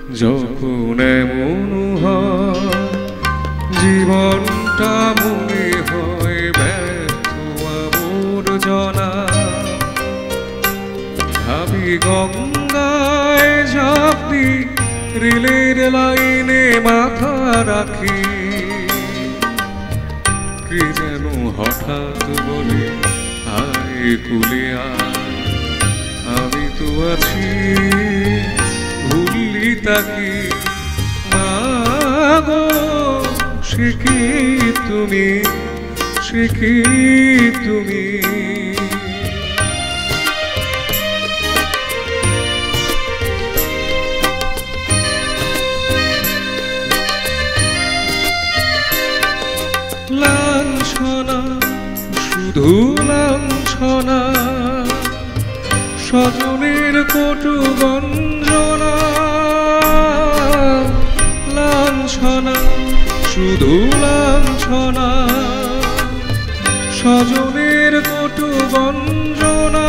যখন এমন হয় জীবনটা মনে হয় ব্যর্থ আবর্জনা, ভাবি গঙ্গায় ঝাঁপ দি, রেলের লাইনে মাথা রাখি, কে যেন হঠাৎ বলে আয় কুলে আয়, আমি তো আছি ভুললি তাকি, মাগো সে কি তুমি, সে কি তুমি। লাঞ্ছনা শুধু লাঞ্ছনা, স্বজনের কটু গঞ্জনা, লাঞ্ছনা শুধু লাঞ্ছনা, স্বজনের কটু গঞ্জনা,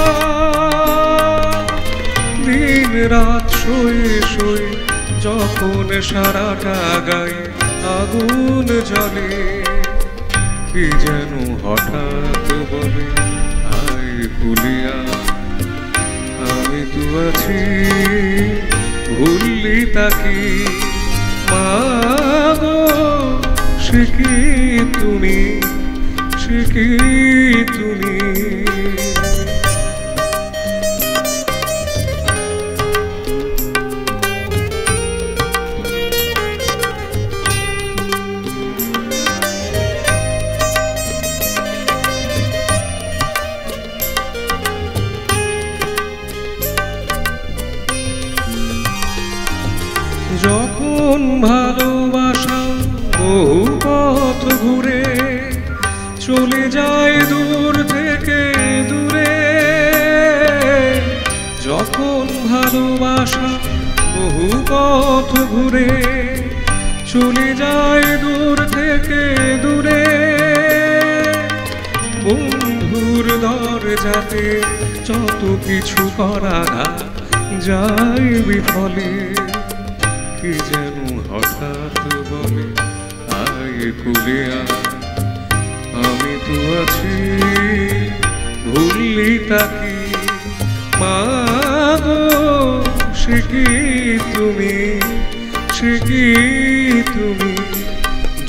দিন রাত শুয়ে শুয়ে যখন সারাটা গায়ে আগুন জ্বলে, কি যেন হঠাৎ বলে আয় কুলিয়া, আমি তো আছি ভুললি তাকি, মাগো সে কি তুমি, সে কি তুমি। যখন ভালোবাসা বহু পথ ঘুরে চলে যায় দূর থেকে দূরে, যখন ভালোবাসা বহু পথ ঘুরে চলে যায় দূর থেকে দূরে, বন্ধুর দরজাতে যত কিছু করা যায় বিফলে, কি যেন হঠাৎ বলে আয় কুলে আয়, আমি তো আছি ভুললি তাকি, মাগো সে কি তুমি, সে কি তুমি।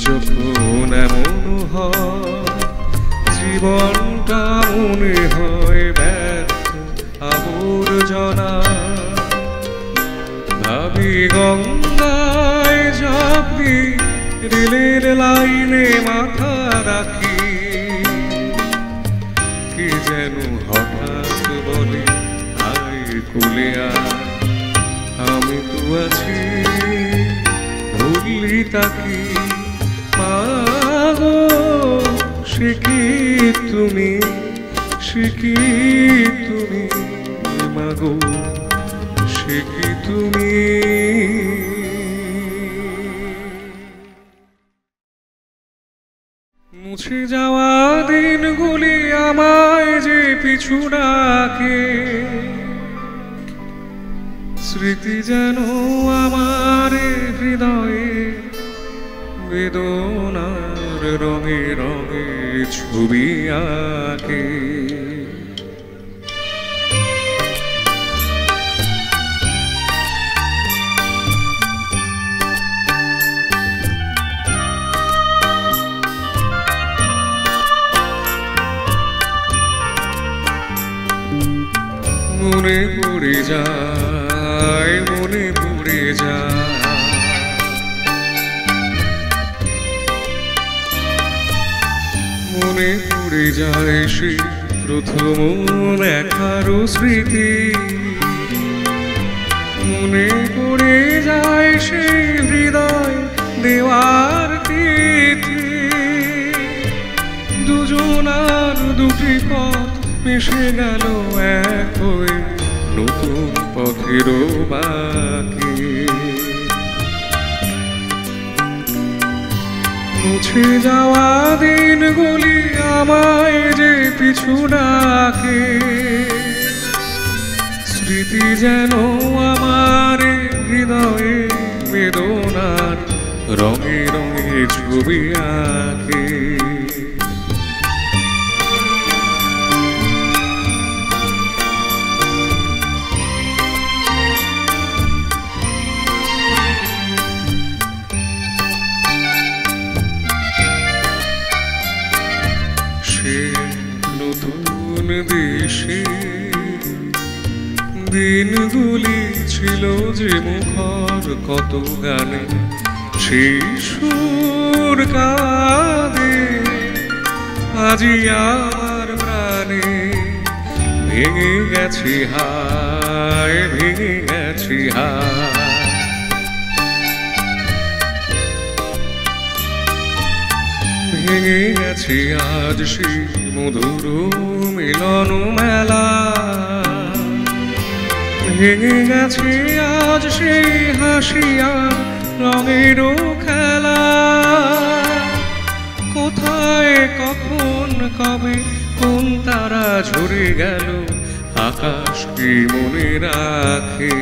যখন এমন হয় জীবনটা মনে হয় ব্যর্থ আবর্জনা, ভাবি গঙ্গায় ঝাঁপ দি, রেলের লাইনে মাথা রাখি, কে যেন হঠাৎ বলে আয় কুলে আয়, আমি তো আছি ভুললি তাকি, মাগো সে কি তুমি, সে কি তুমি, মাগো সে কি তুমি। মুছে যাওয়া দিনগুলি আমায় যে পিছু ডাকে, স্মৃতি যেন আমার হৃদয়ে বেদনার রঙে রঙে ছবি আঁকে। মনে পড়ে যায়, মনে পড়ে যায়, মনে পড়ে যায় সেই প্রথম দেখার স্মৃতি, মনে পড়ে যায় সেই হৃদয় দেওয়ার তিথি, দুজনার দুটি পথ মিশে গেল এক হয়ে নতুন পথের বাকি। মুছে যাওয়া দিনগুলি আমায় যে পিছু ডাকে, স্মৃতি যেন আমার হৃদয়ে ছবি আঁকে। সে নতুন দেশে দিনগুলি ছিল যে মুখর কত গানে, সেই সুর কাঁদে আজি আমার প্রাণে। ভেঙে গেছি হায়, ভেঙে গেছি হায়। ভেঙে গেছি আজ সেই মধুর মিলন মেলা। ভেঙে গেছে আজ সেই হাসিয়া রঙের খেলা। কোথায় কখন কবে কোন তারা ঝরে গেল, আকাশ কি মনে রাখে?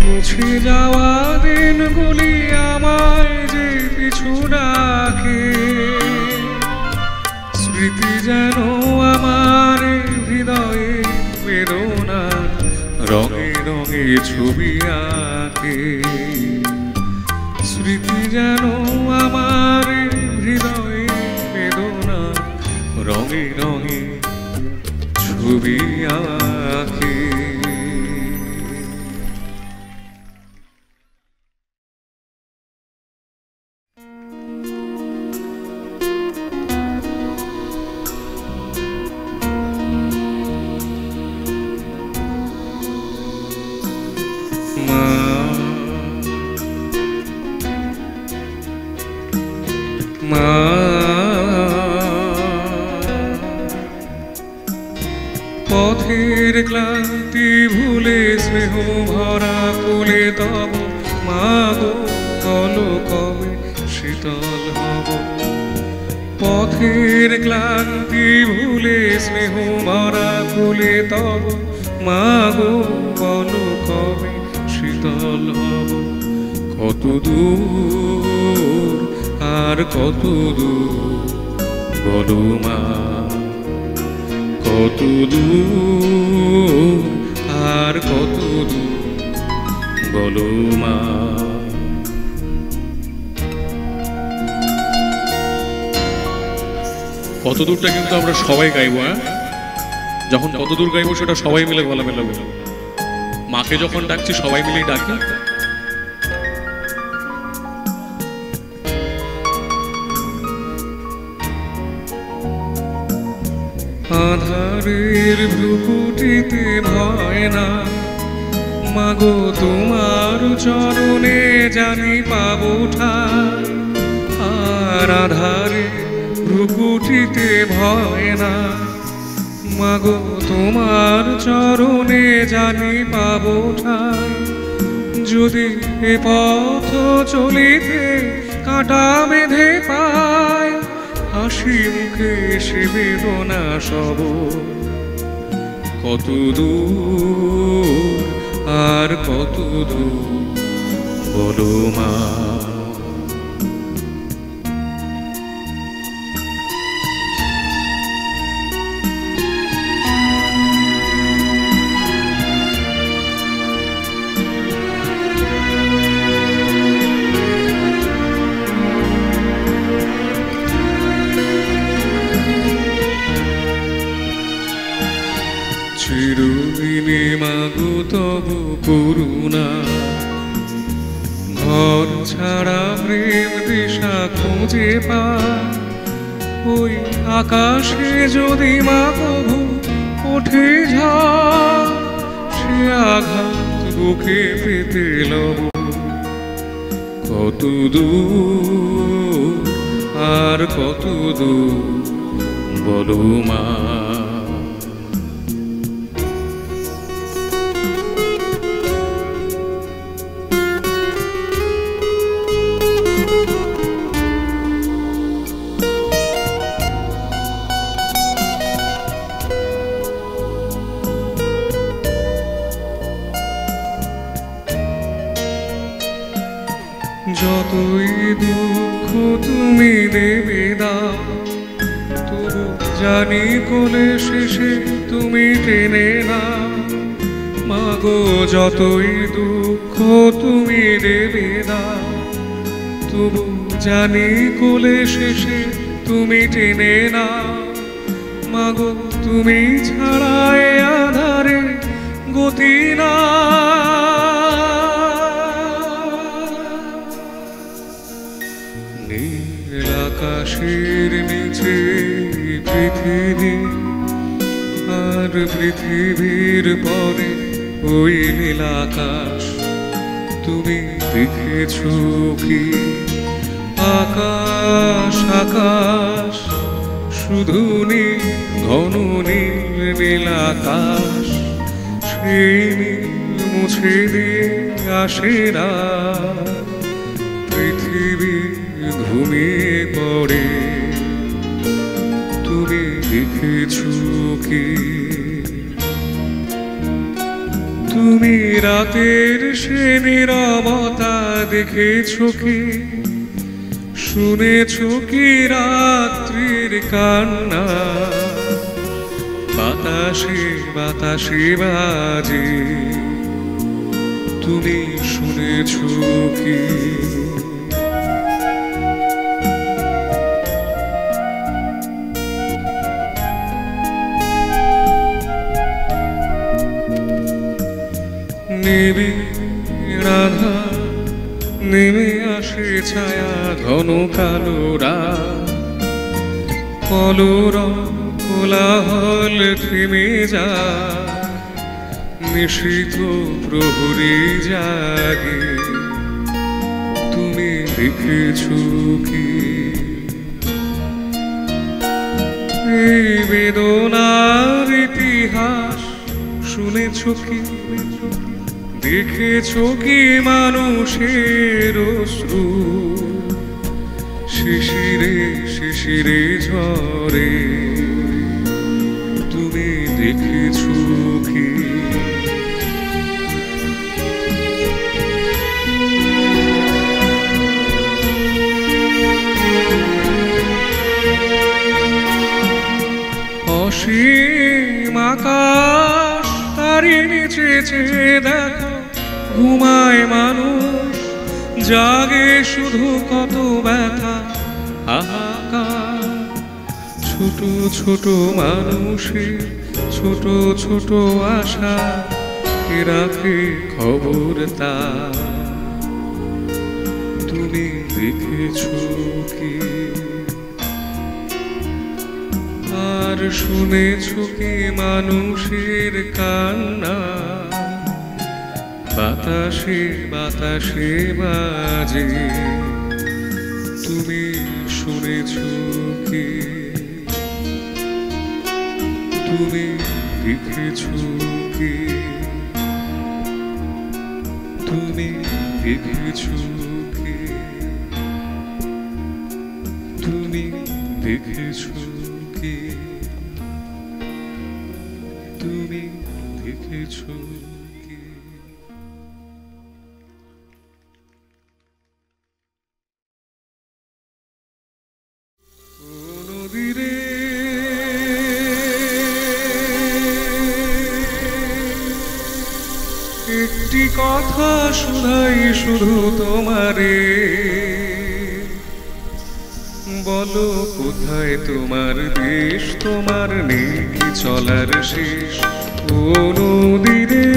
মুছে যাওয়া দিনগুলি আমায় যে পিছু ডাকে। স্মৃতি যেন আমার হৃদয়ে বেদনার রঙে রঙে ছবি আঁকে। স্মৃতি যেন আমার হৃদয়ে বেদনার রঙে রঙে ছবি আঁকে। পথের ক্লান্তি ভুলে স্নেহ ভরা কুলে তব মাগো বলো কবে শীতল হব। পথের ক্লান্তি ভুলে স্নেহ ভরা কুলে তব মাগো বলো কবে শীতল হব। কত দূর আর কত দূর বলো মা, কত দূর আর কত দূর বলো মা। কত দূরটা কিন্তু আমরা সবাই গাইবো। যখন কত দূর গাইবো সেটা সবাই মিলে গলা মেলাবো। মাকে যখন ডাকছি সবাই মিলেই ডাকি। আধারের ভ্রুকুটিতে ভয় না মাগো তোমার চরণে জানি পাবো ঠাই। আর আধারে ভ্রুকুটিতে ভয় না মাগো তোমার চরণে জানি পাবো ঠাই। যদি এ পথ চলিতে কাঁটা বেঁধে পায়, হাসি মুখে সে বেদনা সব। কত দূর আর কত দূর বলো মা। চিরদিনে মাগো তবু করুণা, ঘর ছাড়া প্রেম দিশা খুঁজে পায়। ওই আকাশে যদি মা কভু ওঠে ঝড়, সে আঘাত বুকে পেতে লব। কত দূর আর কত দূর বলো মা। যতই দুঃখ তুমি দেবে দাও, তবু জানি কোলে শেষে তুমি টেনে না। মাগো যতই দুঃখ তুমি দেবে দাও, তবু জানি কোলে শেষে তুমি টেনে না। মাগো তুমি ছাড়া এ আধারে গতি না। নীল আকাশের নিচে পৃথিবী, আর পৃথিবীর পরে ওই নীল আকাশ। তুমি দেখেছো কি আকাশ আকাশ, শুধু নীল ঘন নীল নীল আকাশ। সেই নীল মুছে দিয়ে আসে না, পৃথিবী ঘুমিয়ে পড়ে। তুমি দেখেছো কি তুমি রাতের সে নীরবতা দেখেছো কি, শুনেছো কি রাত্রির কান্না, বাতাসে বাতাসে বাজে। তুমি শুনেছো কি নেবে রাধা, নেমে আসে ছায়া ঘন কালো রাত। কলরব কোলাহল থেমে যায়, নিশীথ প্রহরী জাগে। তুমি দেখেছো কি এই বেদনার ইতিহাস, শুনেছো কি দেখেছো কি মানুষের অশ্রু, শিশিরে শিশিরে ঝরে। তুমি দেখেছো কি অসীম আকাশ, তারই নিচে চেয়ে দেখো ঘুমায় মানুষ, জাগে শুধু কত ব্যথা হাহাকার। ছোট ছোট মানুষের ছোট ছোট আশা, কে রাখে খবর তা। তুমি দেখেছো কি আর শুনেছো কি মানুষের কান্না, বাতাসে বাতাসে বাজে। তুমি শুনেছো কি তুমি দেখেছো কি তুমি দেখেছো কি তুমি দেখেছো কি তুমি দেখেছো কি। নদীরে একটি কথা শোনাই শুধু তোমারে, বলো কোথায় তোমার দেশ, তোমার নেই কি চলার শেষ। ও নদীরে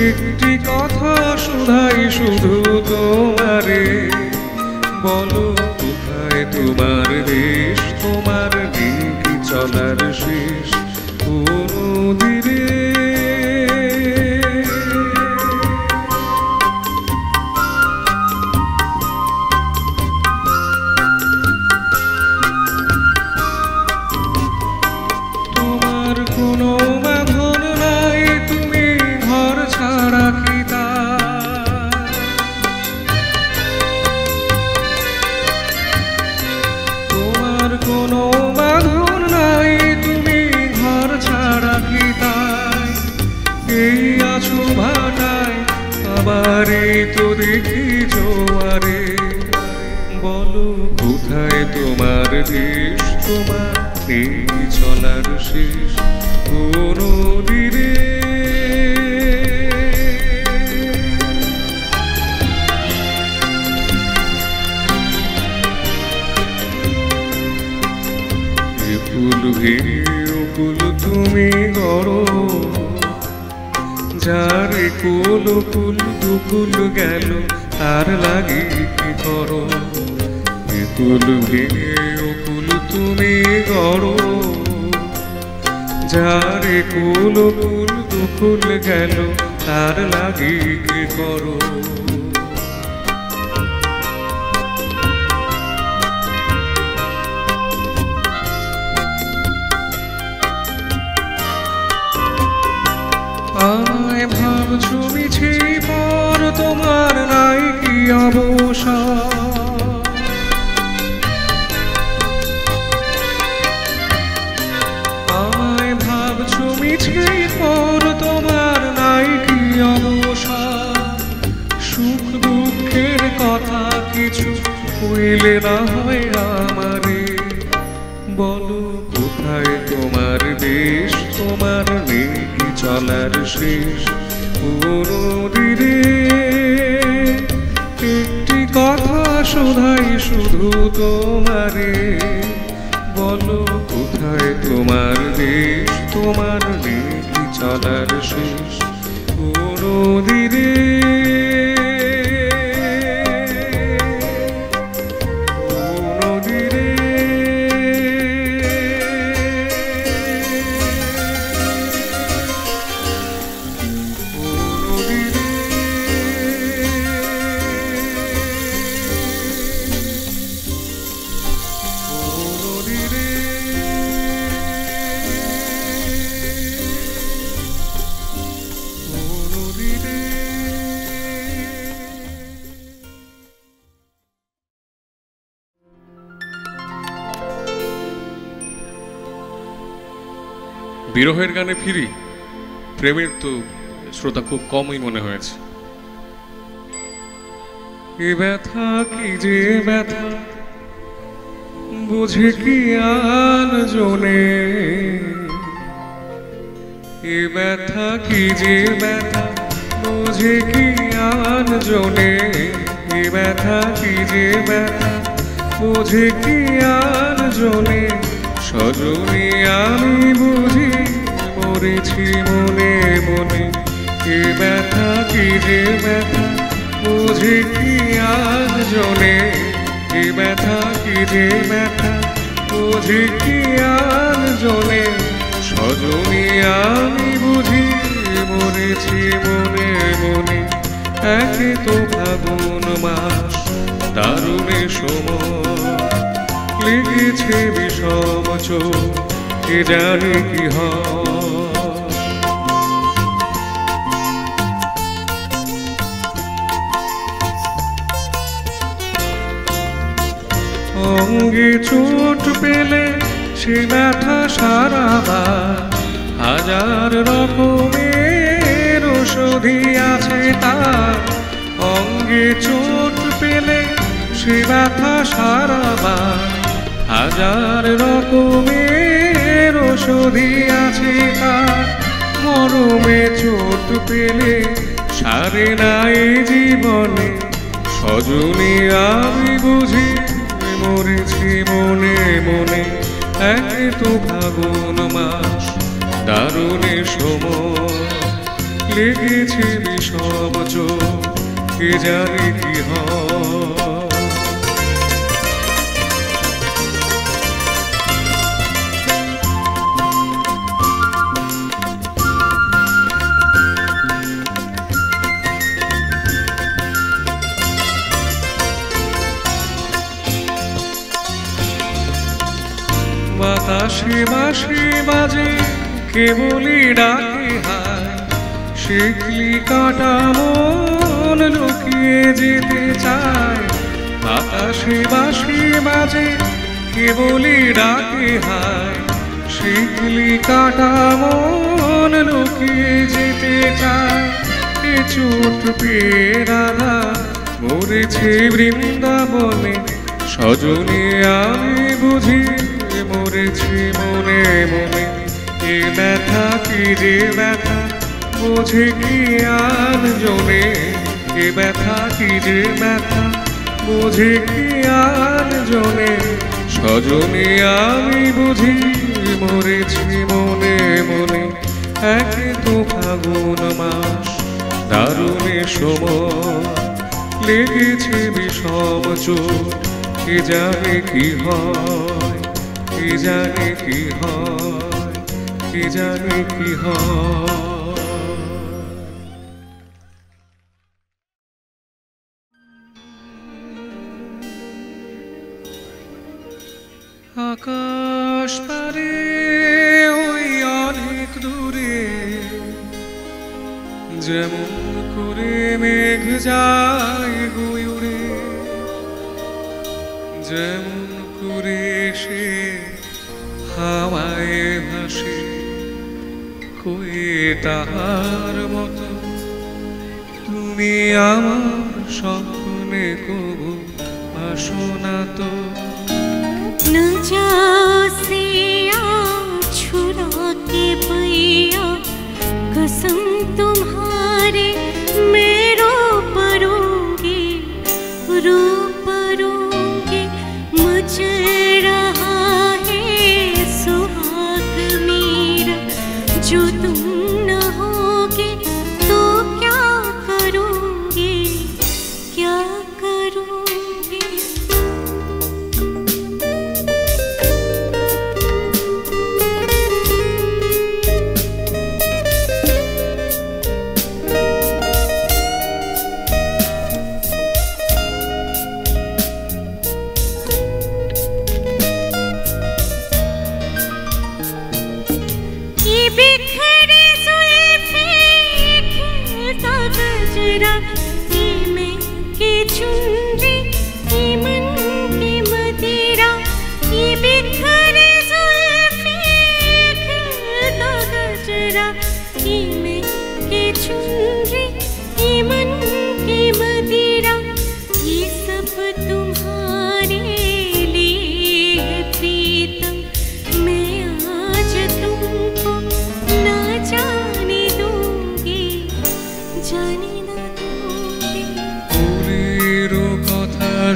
একটি কথা শোনাই শুধু তোমারে, বলো কোথায় তোমার দেশ, তোমার নেই কি চলার শেষ। ও নদীরে কোনো বাঁধন নাই, তুমি ঘর ছাড়া কি তোমার কোনো বাঁধন নাই, তুমি আবারই তো দেখি জোয়ারে, বলো কোথায় তোমার দেশ, তোমার এই চলার শেষ কোন দিনে। ফুল ভেঙে কুল তুমি গড়ো, যারে কুল কুল দুকুল গেল তার লাগি কি করো। কুল ভেঙে কুল তুমি গড়ো, যারে কুল কুল দুকুল গেল তার লাগি কি করো। আমায় ভাবছো মিছে পর তোমার নাই কি অবসর, আমায় ভাবছো মিছে পর তোমার নাই কি অবসর। সুখ দুঃখের কথা কিছু হইলে না হয় আমারে, বলো কোথায় তোমার দেশ, তোমার নেই কি চলার শেষ কোন দিনে। একটি কথা শোধাই শুধু তোমারে, বলো কোথায় তোমার দেশ, তোমার নেই কি চলার শেষ কোন দিনে। বিরহের গানে ফিরি, প্রেমের তো শ্রোতা খুব কমই মনে হয়েছে। এ ব্যথা কি যে ব্যথা বুঝে কি আন জনে, এ ব্যথা কি যে ব্যথা বুঝে কি আন জনে, এ ব্যথা কি যে ব্যথা বুঝে কি আন জনে। সজনী আমি বুঝি মরেছি মনে মনে, এ ব্যথা কি যে ব্যথা বুঝি কি আজ জনে, এ ব্যথা কি যে ব্যথা বুঝি কি আজ জনে। সজনী আমি বুঝি মরেছি মনে মনে, একে তো ফাগুন মাস দারুণে সময়, লেগেছে বিষম চোখ কে জানে কি হয়। অঙ্গে চোট পেলে সে ব্যথা সারাবার, হাজার রকমের ওষুধি আছে তার। অঙ্গে চোট পেলে সে ব্যথা সারাবার, হাজার রকমের ওষুধি আছে তার। মরমে চোট পেলে সারে নাই জীবনে, সজনী আমি বুঝি মরেছি মনে মনে, একে তো ফাগুন মাস দারুণে সময়, লেগেছে বিষম চোখ কে জানে কি হয়। বাতাসে বাঁশি বাজে কেবলই ডাকে হায়, শিকলি কাটা মন লুকিয়ে যেতে চায়। বাতাসে বাঁশি বাজে কেবলই ডাকে হায়, শিকলি কাটা মন লুকিয়ে যেতে চায়। এ চোট পেয়ে রাধা মরেছে বৃন্দাবনে, সজনে আমি বুঝি মরেছি মনে মনে। এ ব্যথা কি যে ব্যথা বোঝে কি আর জনে, এ ব্যথা কি যে ব্যথা বোঝে কি আর জনে। সজনে আমি বুঝি মরেছি মনে মনে। এক তো ফাগুন মাস দারুণে সময়, লেগেছে বিষম চোট, কে জানে কি হয়, কে জানে কি হয়, কে জানে কি হয়। আকাশ পারে ওই অনেক দূরে, যেমন করে মেঘ যায় গুয়ুরে, যেমন করে সে হাওয়ায় ভাসে, কই তাহার মতো তুমি আমার স্বপ্নে কবু আসো না তো। न जाओ सिया छुरा के भैया, कसम तुम्हारे मैं रो परूंगी, रो परूंगी। मुझ रहा है सुहाग मेरा, जो तुम न होगे तो क्या करूंगी, क्या करूंगी।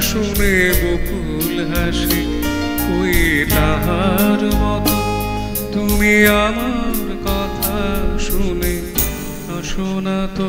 শুনে বকুল হাসি, ওই তাহার মতো তুমি আমার কথা শুনে আসো না তো।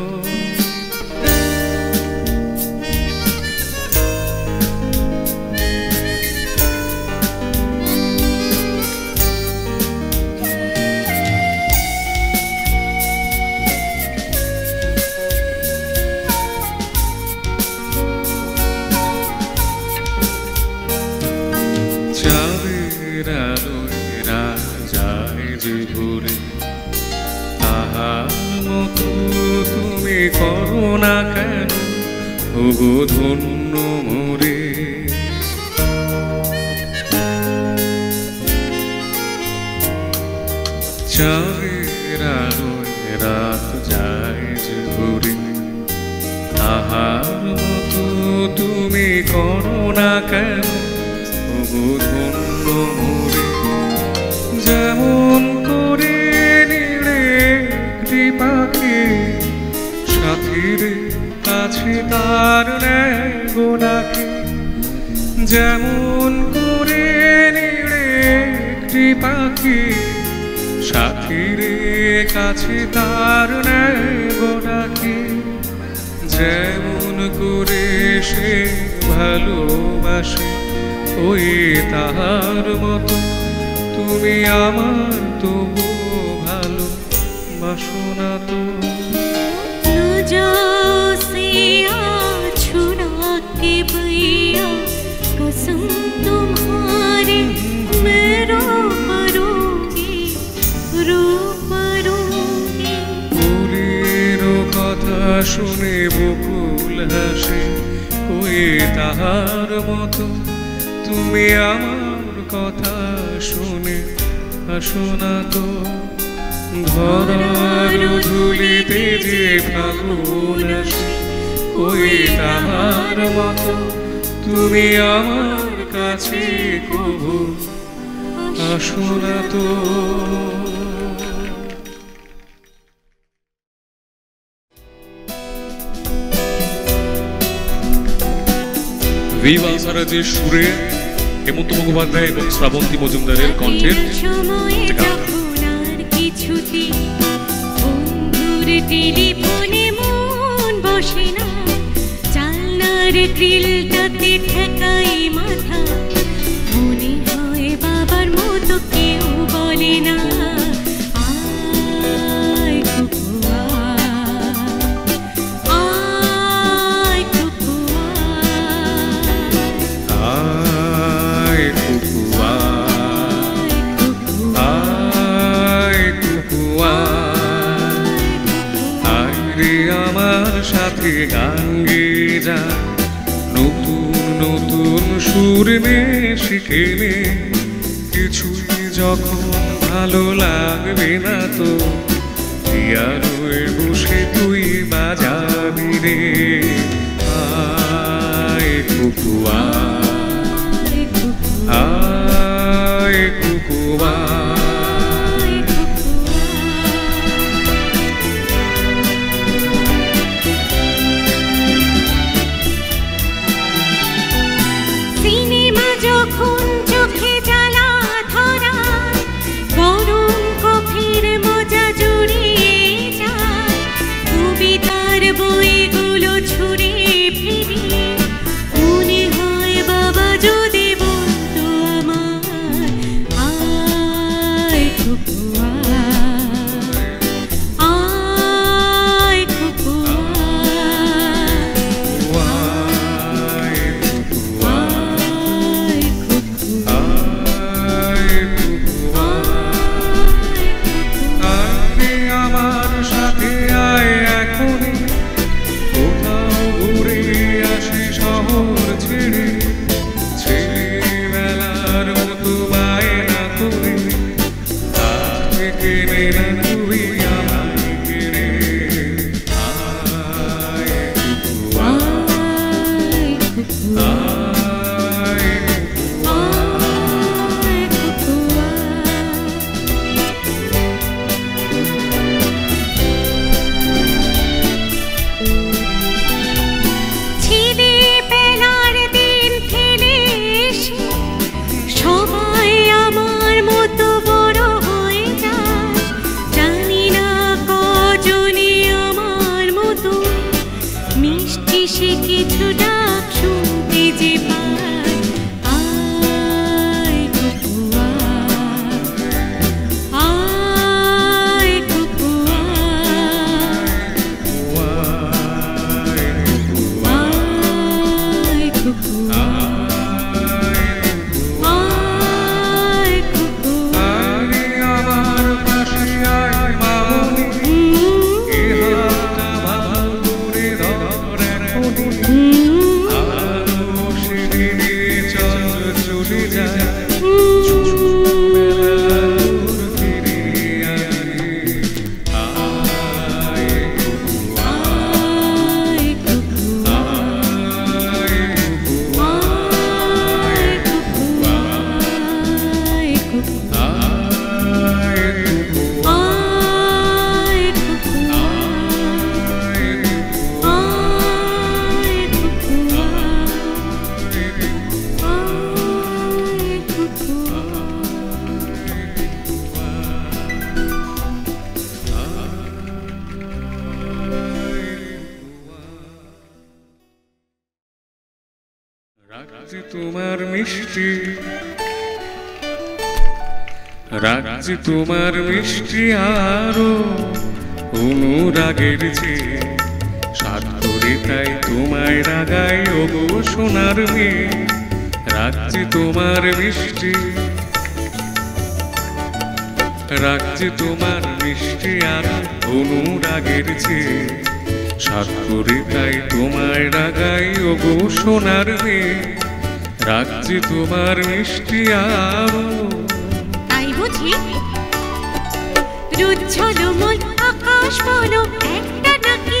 তুমি করো না কেন ওগো ধন্য মোরে, চাঁদের আলোয় রাত যায় যে ঘুরে, তাহার মতো তুমি করো না কেন ওগো ধন্য মোরে। যেমন করে নিড়ে একটি পাখি সাথীর কাছে তার নেয় গো ডাকে, যেমন করে নিড়ে একটি পাখি সাথীর কাছে তার নেয় গো ডাকে, যেমন করে সে ভালোবাসে ওই তাহার মতো তুমি আমার তবু ভালোবাসো না তো। जाओ सिया छुड़ा के भैया, कसम तुम्हारे मैं रो परूंगी, रो परूंगी। পুরীর কথা শুনে বকুল হাসে, কই তাহার মতো তুমি আমার কথা শুনে আসো না তো। ধরার ধুলিতে যে ফাগুন যখন আসি ওই তাহার মতো তুমি আমার কাছে কবু আসো না তো। ভিভা সারাজের সুরে হেমন্ত মুখোপাধ্যায় এবং শ্রাবন্তী মজুমদারের কণ্ঠের টেলিফোনে মন বসে না, জানলার গ্রিলটাতে ঠেকাই মাথা, মনে হয় বাবার মতো কেউ বলে না আয় কুকুয়া, আয় কুকুয়া, আয় কুকুয়া, আয় কুকুয়া, আমার সাথে গান গেয়ে যা, নতুন নতুন সুর নিয়ে শিখে নে, কিছুই যখন ভালো লাগবে না তো পিয়ানোয় বসে তুই বাজাবি রে আয় কুকুয়া, আয় কুকুয়া। তোমার মিষ্টি রাজ্যে তোমার মিষ্টি আরো অনুরাগের চেয়ে সাত করে তাই তোমায় রাগাই ওগো সোনার মেয়ে। রাজ্যে তোমার মিষ্টি রাজ্যে তোমার মিষ্টি আরো অনুরাগের চেয়ে সাত করে তাই তোমায় রাগাই ওগো সোনার মেয়ে। রাজ্যে তোমার মিষ্টি আরো তাই বুঝি রুজ্জ্বল মন আকাশ বলো একটা নাকি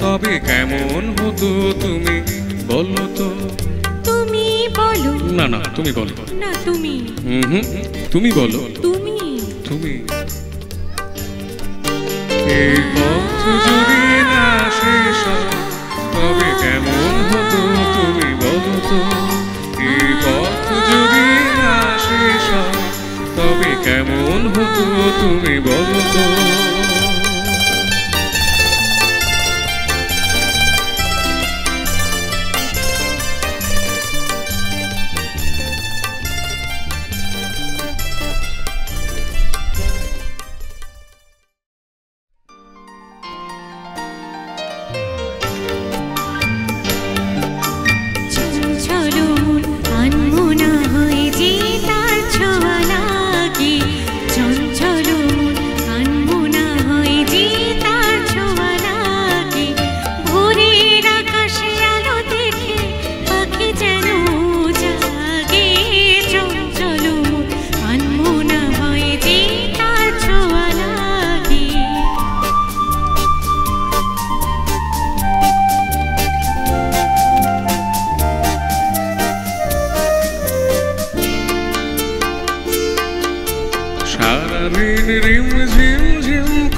তবে কেমন হতো তুমি বলো তো। তুমি বলো। না না তুমি বলো। না তুমি। তুমি বলো। তুমি। তুমি। এই পথ যদি না শেষ হয় তবে কেমন হতো তুমি বলো তো। এই পথ যদি না শেষ হয় তবে কেমন হতো তুমি বলো তো।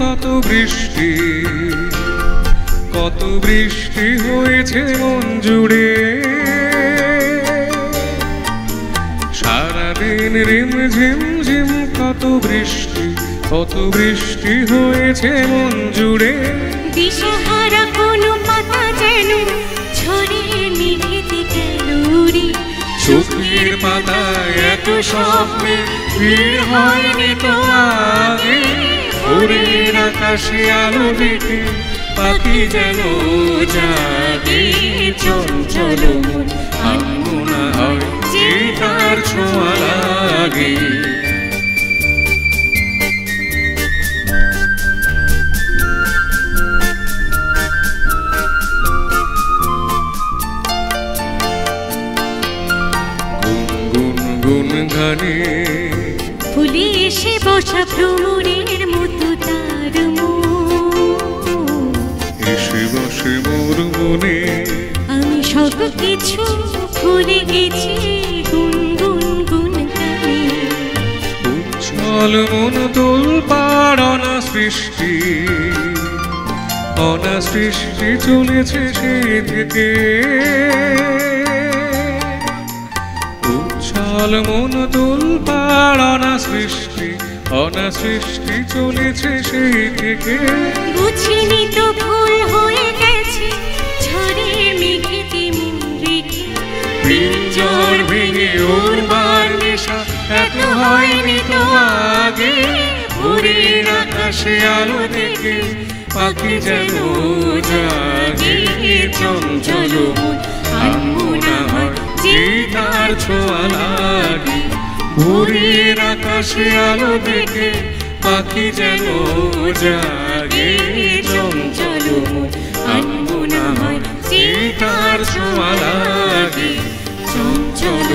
কত বৃষ্টি কত বৃষ্টি হয়েছে মন জুড়ে। সারাদিন রিমঝিম ঝিম কত বৃষ্টি হয়েছে মন জুড়ে। দিশাহারা কোনো পাতা যেন ছড়িয়ে নিভৃতে গেল রে। চোখের পাতায় এত স্বপ্নে ভিড় হয়নি তো আগে। ভোরের আকাশে আলো দেখে পাখি যেন জাগে। চঞ্চল মন আনমনা হয় যে তার ছোঁয়া লাগে। গুনগুন গুন গানে ফুলে এসে বসা ভ্রমরের মতো তার এসে বসে মোর মনে। আমি সব কিছু ভুলে গেছি গুনগুন গুন গানে। উচ্ছল মন তোলপাড় অনাসৃষ্টি চলেছে সে থেকে। উচ্ছল মন তোলপাড় অনাসৃষ্টি চলেছে সেই থেকে। বুঝিনি তো ভুল হয়ে গেছে ঝড়ের মেঘেতে মন রেখে। পিঞ্জর ভেঙে ওর বার নেশা এত হয়নি তো আগে। ভোরের আকাশে আলো দেখে পাখি যেন জাগে। চঞ্চল মন আনমনা হয় যে তার ছোঁয়া লাগে। ভোরের আকাশে আলো দেখে পাখি যেন জাগে। চঞ্চল মন আনমনা হয় যে তার ছোঁয়া লাগে। চঞ্চল